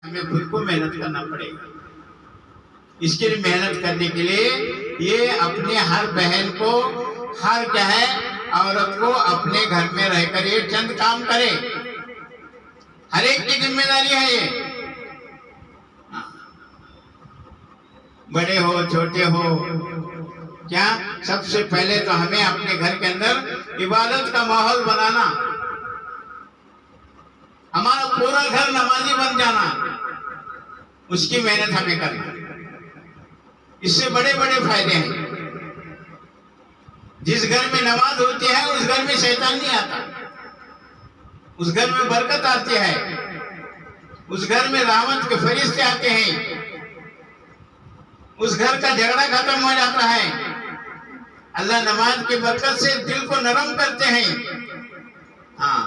हमें खुद को मेहनत करना पड़ेगा। इसके लिए मेहनत करने के लिए ये अपने हर बहन को, हर क्या है औरत को अपने घर में रहकर ये चंद काम करे। हर एक की जिम्मेदारी है ये, बड़े हो छोटे हो, क्या सबसे पहले तो हमें अपने घर के अंदर इबादत का माहौल बनाना, हमारा पूरा घर नमाजी बन जाना, उसकी मेहनत हमें करना। इससे बड़े बड़े फायदे हैं। जिस घर में नमाज होती है उस घर में शैतान नहीं आता, उस घर में बरकत आती है, उस घर में रहमत के फरिश्ते आते हैं, उस घर का झगड़ा खत्म हो जाता है। अल्लाह नमाज की बरकत से दिल को नरम करते हैं। हाँ,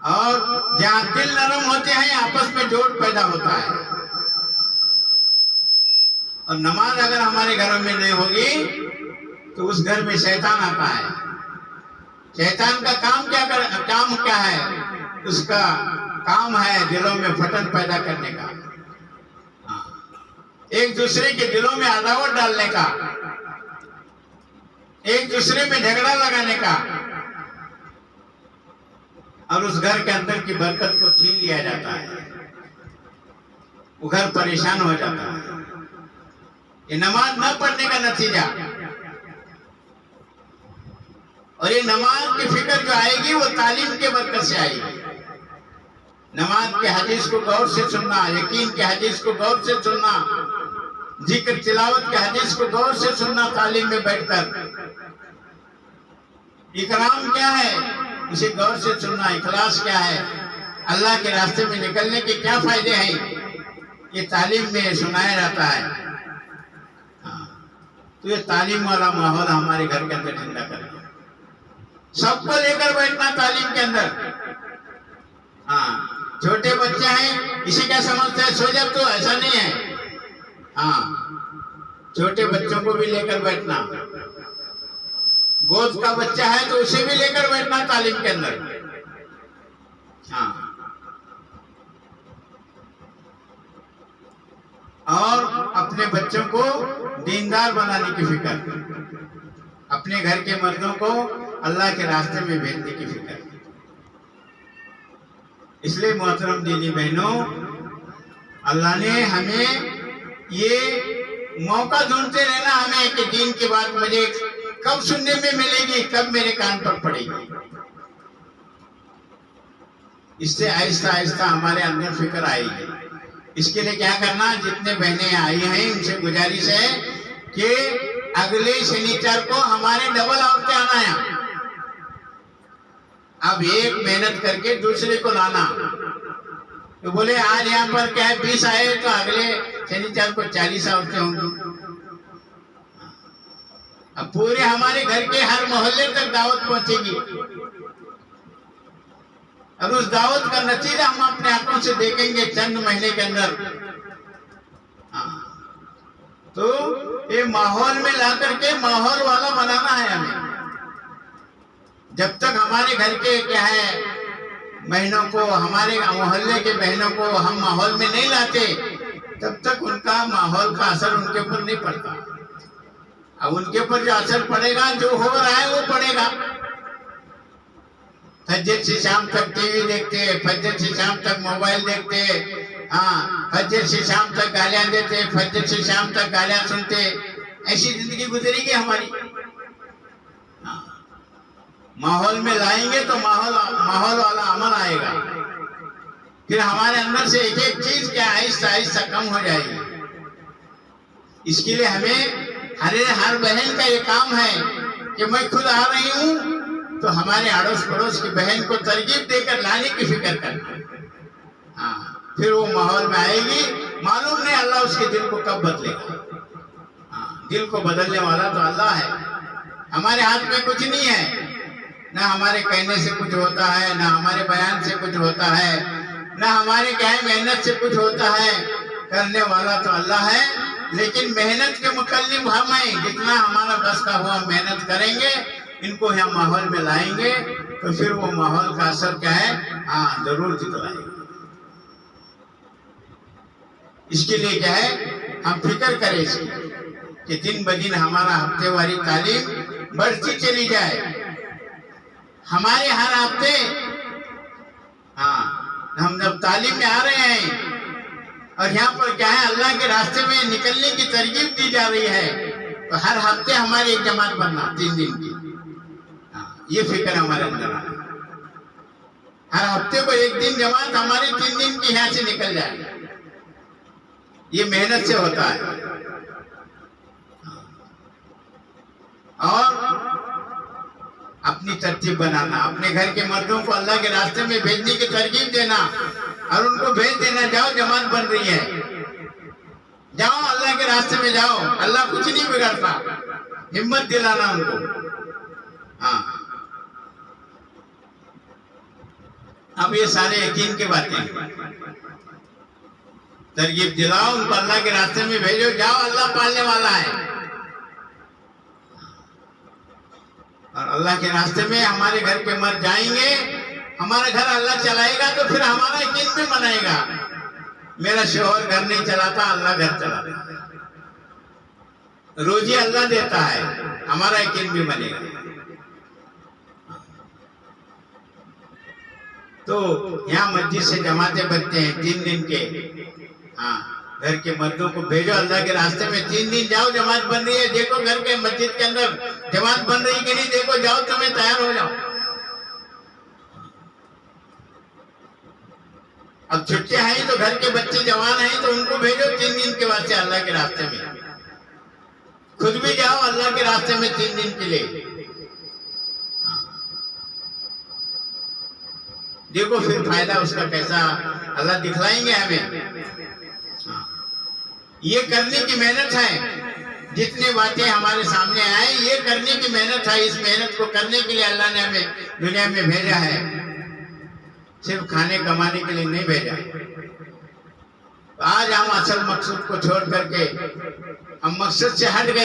और जहाँ दिल नरम होते हैं आपस में जोड़ पैदा होता है। और नमाज अगर हमारे घरों में नहीं होगी तो उस घर में शैतान आता है। शैतान का काम क्या है? उसका काम है दिलों में फटन पैदा करने का, एक दूसरे के दिलों में अदावत डालने का, एक दूसरे में झगड़ा लगाने का, और उस घर के अंदर की बरकत को छीन लिया जाता है। वो घर परेशान हो जाता है। ये नमाज न पढ़ने का नतीजा। और ये नमाज की फिक्र जो आएगी वो तालीम के बरकत से आएगी। नमाज के हदीस को गौर से सुनना, यकीन के हदीस को गौर से सुनना, जिक्र तिलावत के हदीस को गौर से सुनना, तालीम में बैठकर इकराम क्या है उसे गौर से सुनना, इखलास क्या है, अल्लाह के रास्ते में निकलने के क्या फायदे हैं, ये तालीम में सुनाया जाता है। तो ये तालीम वाला माहौल हमारे घर के अंदर जिंदा करें, सबको लेकर बैठना तालीम के अंदर। हाँ, छोटे बच्चे हैं इसे क्या समझते हैं, सो जा, तो ऐसा नहीं है। हाँ, छोटे बच्चों को भी लेकर बैठना, गोद का बच्चा है तो उसे भी लेकर बैठना तालीम के अंदर। हाँ, और अपने बच्चों को दीनदार बनाने की फिक्र, अपने घर के मर्दों को अल्लाह के रास्ते में भेजने की फिक्र। इसलिए मोहतरम दीदी बहनों, अल्लाह ने हमें ये मौका ढूंढते रहना हमें कि दीन की बात मुझे कब सुनने में मिलेगी, कब मेरे कान पर पड़ेगी। इससे आहिस्ता आहिस्ता हमारे अंदर फिक्र आएगी। इसके लिए क्या करना, जितने बहनें आई हैं उनसे गुजारिश है कि अगले शनिवार को हमारे डबल औरतें आना है। अब एक मेहनत करके दूसरे को लाना। तो बोले आज यहाँ पर क्या है 20 आए तो अगले शनिवार को 40 औरतें होंगी। अब पूरे हमारे घर के हर मोहल्ले तक दावत पहुंचेगी, और उस दावत का नतीजा हम अपने आंखों से देखेंगे चंद महीने के अंदर। तो ये माहौल में ला करके माहौल वाला बनाना है हमें। जब तक हमारे घर के क्या है बहनों को, हमारे मोहल्ले के बहनों को हम माहौल में नहीं लाते, तब तक उनका माहौल का असर उनके ऊपर नहीं पड़ता। अब उनके ऊपर जो असर पड़ेगा, जो हो रहा है वो पड़ेगा। फजर से शाम तक टीवी देखते, फजर से शाम तक मोबाइल देखते, हाँ, फजर से शाम तक गालियां देते, फजर से शाम तक गालियां सुनते, ऐसी जिंदगी गुजरेगी हमारी। हाँ, माहौल में लाएंगे तो माहौल वाला अमल आएगा। फिर हमारे अंदर से एक एक चीज क्या आहिस्ता आहिस्ता कम हो जाएगी। इसके लिए हमें हर बहन का ये काम है कि मैं खुद आ रही हूँ तो हमारे अड़ोस पड़ोस की बहन को तरकीब देकर लाने की फिक्र करना। हाँ, फिर वो माहौल में आएगी। मालूम नहीं अल्लाह उसके दिल को कब बदलेगा। हाँ, दिल को बदलने वाला तो अल्लाह है, हमारे हाथ में कुछ नहीं है। ना हमारे कहने से कुछ होता है, ना हमारे बयान से कुछ होता है, ना हमारे क्या है मेहनत से कुछ होता है। करने वाला तो अल्लाह है, लेकिन मेहनत के मुकल्लिम हम हैं। जितना हमारा बस का हुआ मेहनत करेंगे, इनको यहाँ माहौल में लाएंगे तो फिर वो माहौल का असर क्या है, हाँ, जरूर दिखलाएगा। इसके लिए क्या है, हम फिक्र करें इसकी कि दिन ब दिन हमारा हफ्तेवारी तालीम बढ़ती चली जाए। हमारे हर हफ्ते हम जब तालीम में आ रहे हैं और यहाँ पर क्या है, अल्लाह के रास्ते में निकलने की तरकीब दी जा रही है, तो हर हफ्ते हमारी एक जमात बनना 3 दिन की। ये फिक्र हमारे अंदर आना, हर हफ्ते को एक दिन जमात हमारी 3 दिन की यहाँ से निकल जाए। ये मेहनत से होता है। और अपनी तरतीब बनाना, अपने घर के मर्दों को अल्लाह के रास्ते में भेजने की तरकीब देना और उनको भेज देना, जाओ जमात बन रही है, जाओ अल्लाह के रास्ते में जाओ, अल्लाह कुछ नहीं बिगाड़ता। हिम्मत दिलाना उनको। अब ये सारे यकीन की बातें, तरकीब दिलाओ उनको, अल्लाह के रास्ते में भेजो, जाओ अल्लाह पालने वाला है। और अल्लाह के रास्ते में हमारे घर के मर्द जाएंगे, हमारा घर अल्लाह चलाएगा, तो फिर हमारा यकीन भी मनाएगा, मेरा शोहर घर नहीं चलाता, अल्लाह घर चलाता है, रोजी अल्लाह देता है, हमारा यकीन भी बनेगा। तो यहाँ मस्जिद से जमातें बनते हैं 3 दिन के। घर के मर्दों को भेजो अल्लाह के रास्ते में, 3 दिन जाओ, जमात बन रही है, देखो घर के मस्जिद के अंदर जमात बन रही कि नहीं, देखो, जाओ, तुम्हें तैयार हो जाओ। अब छुट्टियां हैं तो घर के बच्चे जवान हैं तो उनको भेजो 3 दिन के वास्ते अल्लाह के रास्ते में, खुद भी जाओ अल्लाह के रास्ते में 3 दिन के लिए। देखो फिर फायदा उसका कैसा अल्लाह दिखलाएंगे हमें। ये करने की मेहनत है, जितनी बातें हमारे सामने आए ये करने की मेहनत है। इस मेहनत को करने के लिए अल्लाह ने हमें दुनिया में भेजा है, सिर्फ खाने कमाने के लिए नहीं भेजा। आज हम असल मकसद को छोड़ करके हम मकसद से हट गए।